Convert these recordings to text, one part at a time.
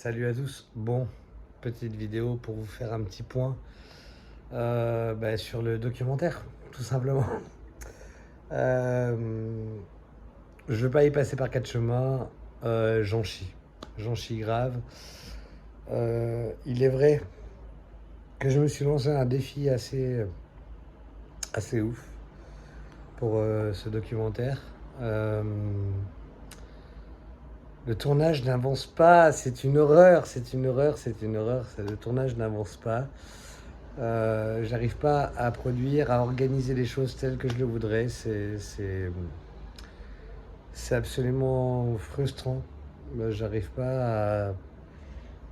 Salut à tous. Bon, petite vidéo pour vous faire un petit point sur le documentaire, tout simplement. Euh, je ne veux pas y passer par quatre chemins. J'en chie. J'en chie grave. Il est vrai que je me suis lancé un défi assez ouf pour ce documentaire. Euh, le tournage n'avance pas. C'est une horreur. C'est une horreur. C'est une horreur. Le tournage n'avance pas. J'arrive pas à produire, à organiser les choses telles que je le voudrais. C'est absolument frustrant. J'arrive pas à...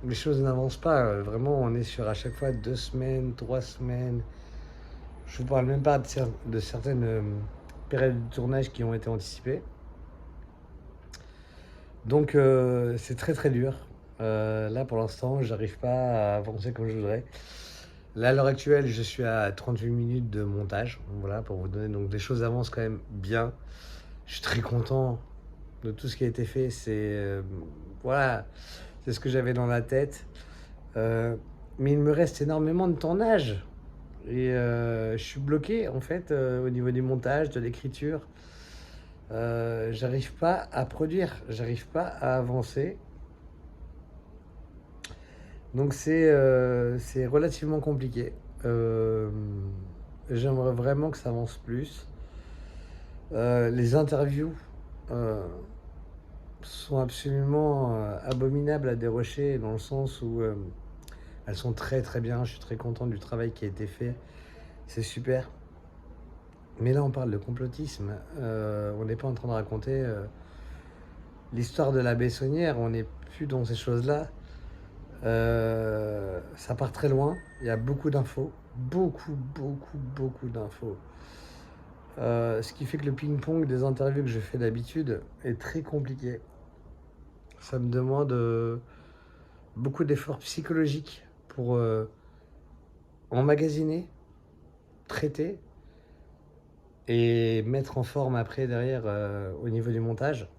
Les choses n'avancent pas. Vraiment, on est sur à chaque fois 2 semaines, 3 semaines. Je vous parle même pas de certaines périodes de tournage qui ont été anticipées. Donc, c'est très très dur. Là, pour l'instant, j'arrive pas à avancer comme je voudrais. Là, à l'heure actuelle, je suis à 38 minutes de montage. Voilà, pour vous donner. Donc, les choses avancent quand même bien. Je suis très content de tout ce qui a été fait. Voilà, c'est ce que j'avais dans la tête. Mais il me reste énormément de tournage. Et je suis bloqué, en fait, au niveau du montage, de l'écriture. J'arrive pas à produire. J'arrive pas à avancer. Donc c'est relativement compliqué. Euh, J'aimerais vraiment que ça avance plus. Les interviews euh, sont absolument abominables à dérocher dans le sens où elles sont très très bien. Je suis très content du travail qui a été fait. C'est super. Mais là on parle de complotisme. On n'est pas en train de raconter l'histoire de la Bessonnière. On n'est plus dans ces choses-là. Ça part très loin. Il y a beaucoup d'infos. Beaucoup d'infos. Ce qui fait que le ping-pong des interviews que je fais d'habitude est très compliqué. Ça me demande beaucoup d'efforts psychologiques pour emmagasiner, traiter et mettre en forme après derrière au niveau du montage.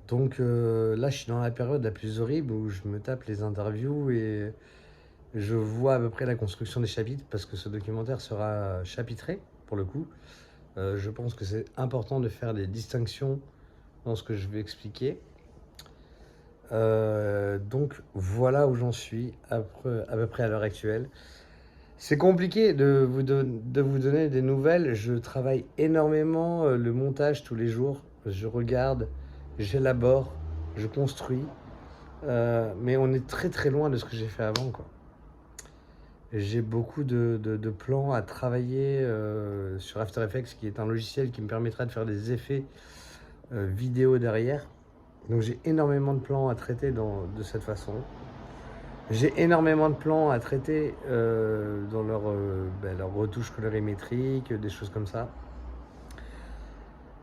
Donc là, je suis dans la période la plus horrible où je me tape les interviews et je vois à peu près la construction des chapitres parce que ce documentaire sera chapitré pour le coup. Je pense que c'est important de faire des distinctions dans ce que je vais expliquer. Donc voilà où j'en suis à peu près à l'heure actuelle. C'est compliqué de vous donner des nouvelles. Je travaille énormément le montage tous les jours. Je regarde, j'élabore, je construis. Mais on est très très loin de ce que j'ai fait avant, quoi. J'ai beaucoup de plans à travailler sur After Effects, qui est un logiciel qui me permettra de faire des effets vidéo derrière. Donc j'ai énormément de plans à traiter de cette façon. J'ai énormément de plans à traiter dans leur retouche colorimétrique, des choses comme ça.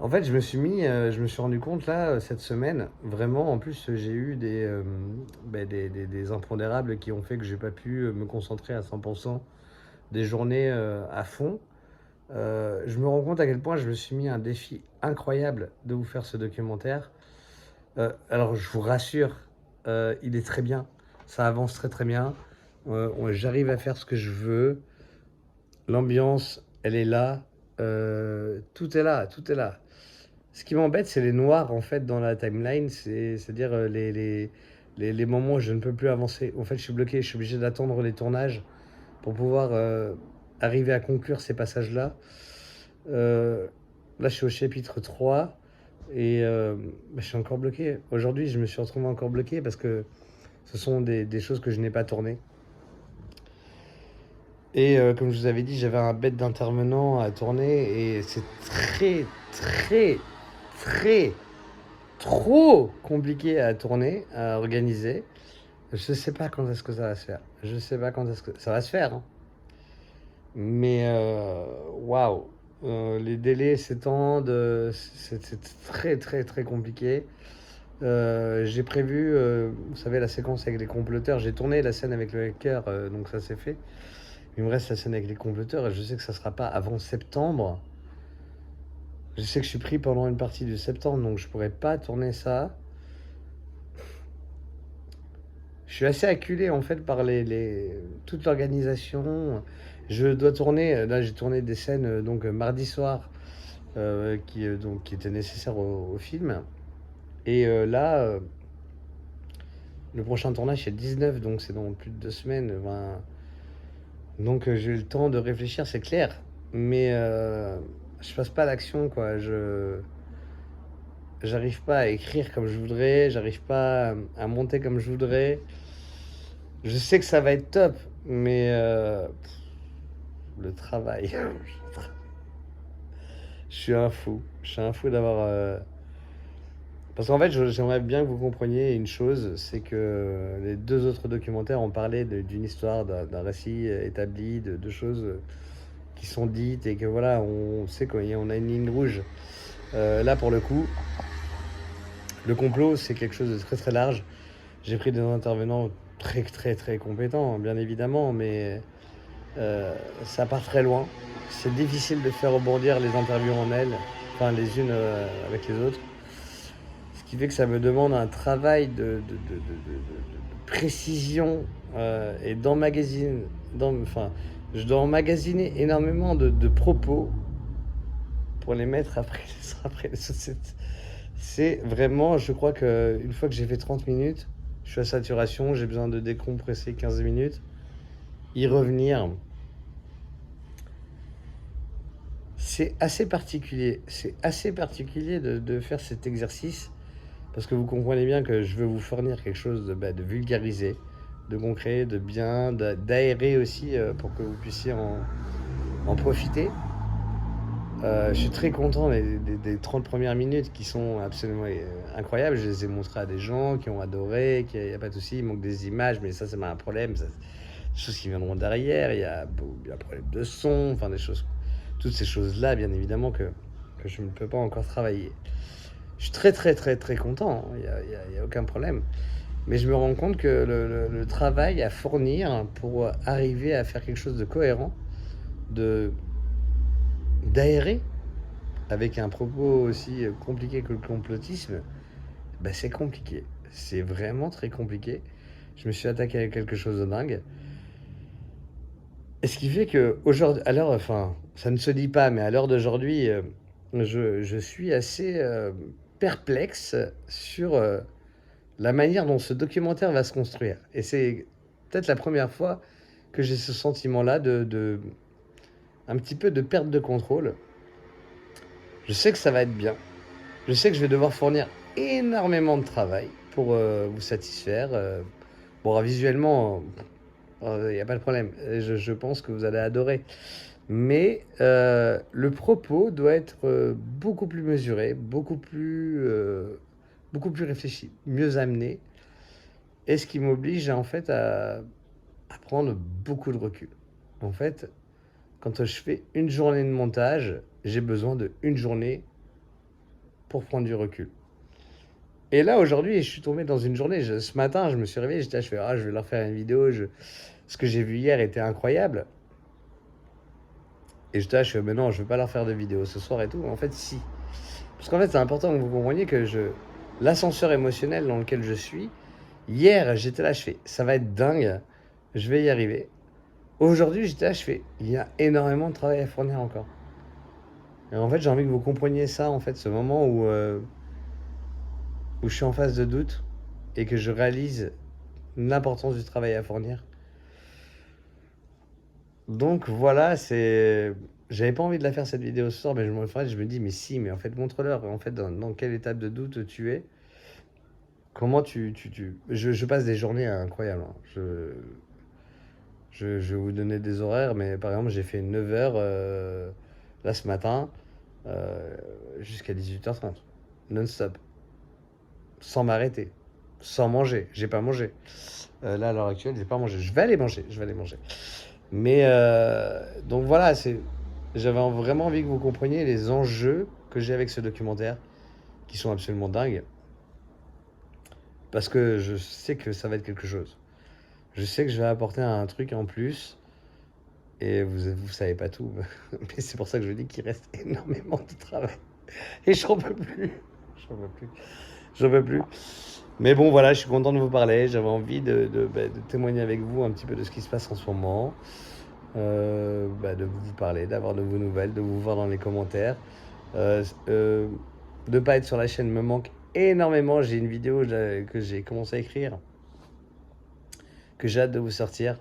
En fait, je me suis rendu compte là, cette semaine, vraiment, en plus, j'ai eu des impondérables qui ont fait que j'ai pas pu me concentrer à 100% des journées à fond. Je me rends compte à quel point je me suis mis un défi incroyable de vous faire ce documentaire. Alors, je vous rassure, il est très bien. Ça avance très très bien. J'arrive à faire ce que je veux. L'ambiance, elle est là. Tout est là, tout est là. Ce qui m'embête, c'est les noirs en fait dans la timeline. C'est-à-dire les moments où je ne peux plus avancer. En fait, je suis bloqué. Je suis obligé d'attendre les tournages pour pouvoir arriver à conclure ces passages-là. Là, je suis au chapitre 3 et je suis encore bloqué. Aujourd'hui, je me suis retrouvé encore bloqué parce que ce sont des choses que je n'ai pas tournées. Et comme je vous avais dit, j'avais un bête d'intervenant à tourner et c'est très, très, trop compliqué à tourner, à organiser. Je sais pas quand est-ce que ça va se faire. Je sais pas quand est-ce que ça va se faire, hein. Mais waouh, les délais s'étendent, c'est très très très compliqué. J'ai prévu, vous savez, la séquence avec les comploteurs. J'ai tourné la scène avec le hacker, donc ça c'est fait. Il me reste la scène avec les comploteurs et je sais que ça sera pas avant septembre. Je sais que je suis pris pendant une partie du septembre, donc je pourrais pas tourner ça. je suis assez acculé en fait par toute l'organisation. Je dois tourner, là j'ai tourné des scènes donc mardi soir qui étaient nécessaires au film. Et là, le prochain tournage c'est le 19, donc c'est dans plus de 2 semaines. Ben, donc j'ai eu le temps de réfléchir, c'est clair. Mais je passe pas à l'action, quoi. J'arrive pas à écrire comme je voudrais, j'arrive pas à monter comme je voudrais. Je sais que ça va être top, mais le travail. Je suis un fou. Je suis un fou d'avoir. Parce qu'en fait, j'aimerais bien que vous compreniez une chose, c'est que les deux autres documentaires ont parlé d'une histoire, d'un récit établi, de choses qui sont dites et que voilà, on sait qu'on a une ligne rouge. Là, pour le coup, le complot, c'est quelque chose de très très large. J'ai pris des intervenants très très très compétents, bien évidemment, mais ça part très loin. C'est difficile de faire rebondir les interviews en elles, enfin les unes avec les autres. Ce qui fait que ça me demande un travail de précision et enfin, je dois emmagasiner énormément de propos pour les mettre après les autres. C'est vraiment, je crois qu'une fois que j'ai fait 30 minutes, je suis à saturation, j'ai besoin de décompresser 15 minutes, y revenir. C'est assez particulier de faire cet exercice parce que vous comprenez bien que je veux vous fournir quelque chose de vulgarisé, de concret, de bien, d'aéré aussi pour que vous puissiez en profiter. Je suis très content des 30 premières minutes qui sont absolument incroyables. Je les ai montrées à des gens qui ont adoré, il n'y a pas de souci, il manque des images, mais ça c'est pas un problème. Ça, des choses qui viendront derrière, il y a un problème de son, enfin des choses, toutes ces choses-là, bien évidemment, que je ne peux pas encore travailler. Je suis très très très très content, il n'y a aucun problème. Mais je me rends compte que le travail à fournir pour arriver à faire quelque chose de cohérent, d'aérer, avec un propos aussi compliqué que le complotisme, bah c'est compliqué. C'est vraiment très compliqué. Je me suis attaqué à quelque chose de dingue. Et ce qui fait que aujourd'hui, à l'heure, enfin, ça ne se dit pas, mais à l'heure d'aujourd'hui, je suis assez perplexe sur la manière dont ce documentaire va se construire. Et c'est peut-être la première fois que j'ai ce sentiment-là un petit peu de perte de contrôle. Je sais que ça va être bien. Je sais que je vais devoir fournir énormément de travail pour vous satisfaire. Bon, visuellement, il n'y a pas de problème. Je pense que vous allez adorer. Mais le propos doit être beaucoup plus mesuré, beaucoup plus réfléchi, mieux amené. Et ce qui m'oblige en fait à prendre beaucoup de recul. En fait, quand je fais une journée de montage, j'ai besoin d'une journée pour prendre du recul. Et là, aujourd'hui, je suis tombé dans une journée. Ce matin, je me suis réveillé, je vais leur faire une vidéo. Ce que j'ai vu hier était incroyable. Et je fais, mais non, je ne veux pas leur faire de vidéo ce soir et tout. En fait, si. Parce qu'en fait, c'est important que vous compreniez que l'ascenseur émotionnel dans lequel je suis, hier, j'étais là, je fais, ça va être dingue, je vais y arriver. Aujourd'hui, j'étais là, je fais, il y a énormément de travail à fournir encore. Et en fait, j'ai envie que vous compreniez ça, en fait, ce moment où je suis en phase de doute et que je réalise l'importance du travail à fournir. Donc voilà, j'avais pas envie de la faire cette vidéo ce soir, mais je me dis, mais si, mais en fait, montre-leur, en fait, dans quelle étape de doute tu es. Comment je passe des journées incroyables. Hein. Je vais vous donner des horaires, mais par exemple, j'ai fait 9h là ce matin jusqu'à 18h30, non-stop, sans m'arrêter, sans manger. J'ai pas mangé. Là, à l'heure actuelle, j'ai pas mangé. Je vais aller manger. Mais donc voilà, j'avais vraiment envie que vous compreniez les enjeux que j'ai avec ce documentaire, qui sont absolument dingues. Parce que je sais que ça va être quelque chose. Je sais que je vais apporter un truc en plus. Et vous savez pas tout. Mais c'est pour ça que je dis qu'il reste énormément de travail. Et j'en peux plus. J'en peux plus. Mais bon, voilà, je suis content de vous parler. J'avais envie de témoigner avec vous un petit peu de ce qui se passe en ce moment. De vous parler, d'avoir de vos nouvelles, de vous voir dans les commentaires. De ne pas être sur la chaîne me manque énormément. J'ai une vidéo que j'ai commencé à écrire, que j'ai hâte de vous sortir.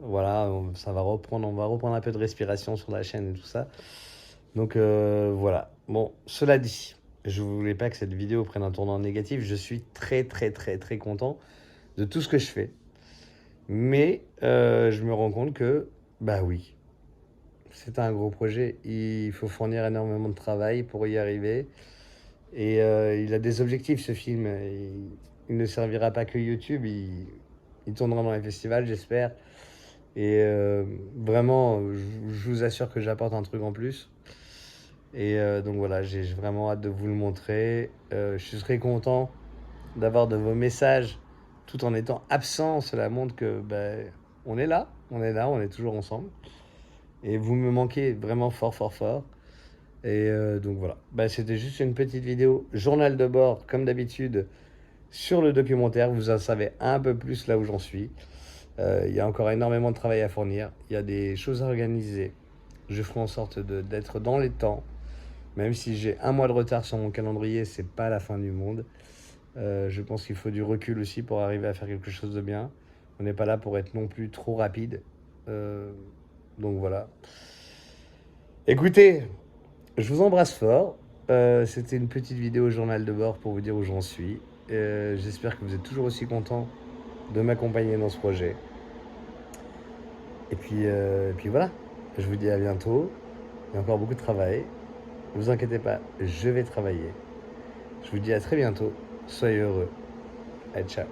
Voilà, ça va reprendre, on va reprendre un peu de respiration sur la chaîne et tout ça. Donc voilà. Bon, cela dit, je ne voulais pas que cette vidéo prenne un tournant négatif. Je suis très très très très content de tout ce que je fais. Mais je me rends compte que, bah oui, c'est un gros projet. Il faut fournir énormément de travail pour y arriver. Et il a des objectifs, ce film. Il ne servira pas que YouTube. Il tournera dans les festivals, j'espère. Et vraiment, je vous assure que j'apporte un truc en plus. Et donc voilà, j'ai vraiment hâte de vous le montrer. Je serai content d'avoir de vos messages tout en étant absent. Cela montre que on est là, on est toujours ensemble. Et vous me manquez vraiment fort, fort, fort. Et donc voilà, c'était juste une petite vidéo journal de bord, comme d'habitude, sur le documentaire. Vous en savez un peu plus là où j'en suis. Il y a encore énormément de travail à fournir. Il y a des choses à organiser. Je ferai en sorte d'être dans les temps. Même si j'ai un mois de retard sur mon calendrier, c'est pas la fin du monde. Je pense qu'il faut du recul aussi pour arriver à faire quelque chose de bien. On n'est pas là pour être non plus trop rapide. Donc voilà. Écoutez, je vous embrasse fort. C'était une petite vidéo journal de bord pour vous dire où j'en suis. J'espère que vous êtes toujours aussi content de m'accompagner dans ce projet. Et puis voilà, je vous dis à bientôt. Il y a encore beaucoup de travail. Ne vous inquiétez pas, je vais travailler. Je vous dis à très bientôt. Soyez heureux. Allez, ciao.